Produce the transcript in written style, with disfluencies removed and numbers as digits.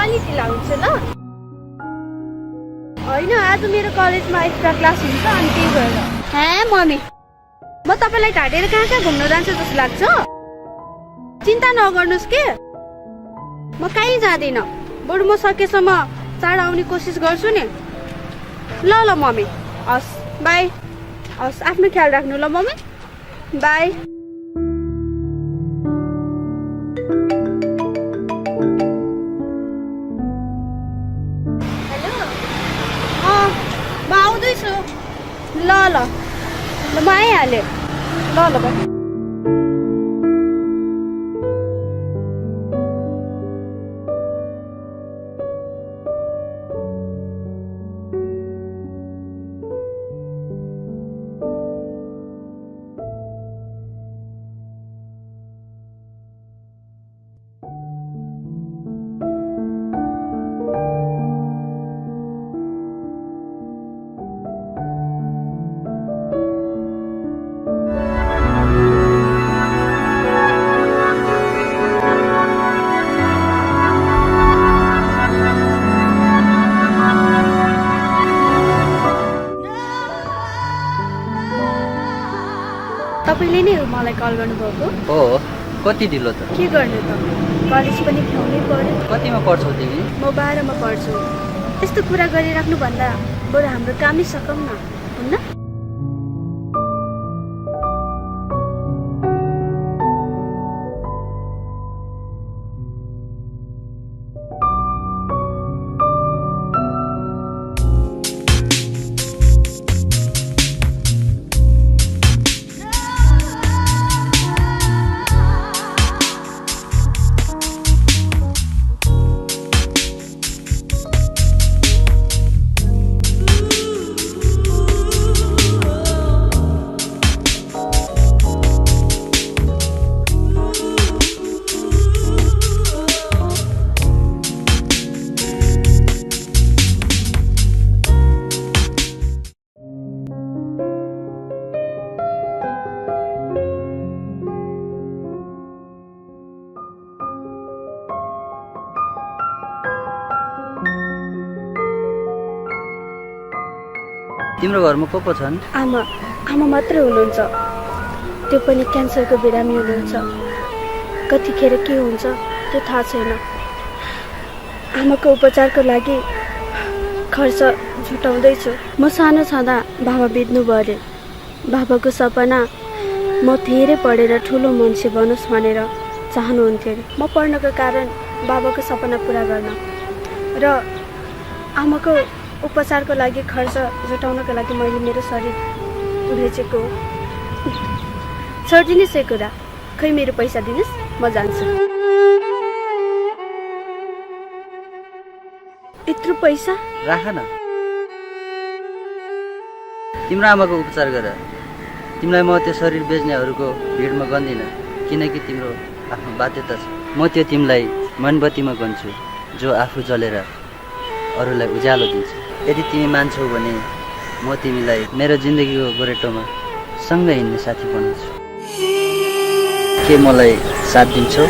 अलि ढिला हुन्छ ल। होइन आज मेरो कलेजमा एक्स्ट्रा क्लास हुन्छ अनि त्यही भएर। हे मम्मी म तपाईँलाई ढाडेर कहाँ कहाँ घुम्न जान्छु जस्तो लाग्छ? चिन्ता नगर्नुहोस् के, म कहीँ जाँदिनँ। बरु म सकेसम्म चाँडो आउने कोसिस गर्छु नि। ल ल मम्मी, हस् बाई। हस् आफ्नो ख्याल राख्नु ल मम्मी, बाई। हेलो, म आउँदैछु। ल ल ल म आइहालेँ। ल ल बाई। तपाईँले नै मलाई कल गर्नुभएको हो? कति ढिलो त? के गर्नु त, कलेज पनि भ्याउनै पर्यो। कतिमा पढ्छौ तिमी? म 12 मा पढ्छु। यस्तो कुरा गरिराख्नुभन्दा बरु हाम्रो कामै सकौँ न, हुन्न? तिम्रो घरमा को छन्? आमा मात्र हुनुहुन्छ, त्यो पनि क्यान्सरको बिरामी हुनुहुन्छ। कतिखेर के हुन्छ त्यो थाहा छैन। आमाको उपचारको लागि खर्च जुटाउँदैछु। म सानो छँदा बाबा बित्नु भयो अरे। बाबाको सपना म धेरै पढेर ठुलो मान्छे बनोस् भनेर चाहनुहुन्थ्यो अरे। म पढ्नको कारण बाबाको सपना पुरा गर्न र आमाको उपचारको लागि खर्च जुटाउनको लागि मैले मेरो शरीर बेचेको हो। छोडिदिनुहोस् यो कुरा, खै मेरो पैसा दिनुहोस्, म जान्छु। यत्रो पैसा राख न, तिम्रो आमाको उपचार गर। तिमीलाई म त्यो शरीर बेच्नेहरूको भिडमा गन्दिनँ, किनकि तिम्रो आफ्नो बाध्यता छ। म त्यो तिमीलाई मोमबत्तीमा गन्छु जो आफू जलेर अरूलाई उज्यालो दिन्छ। यदि तिमी मान्छौ भने म तिमीलाई मेरो जिन्दगीको गोरेटोमा सँगै हिँड्ने साथी बनाउँछु। के मलाई साथ दिन्छौ?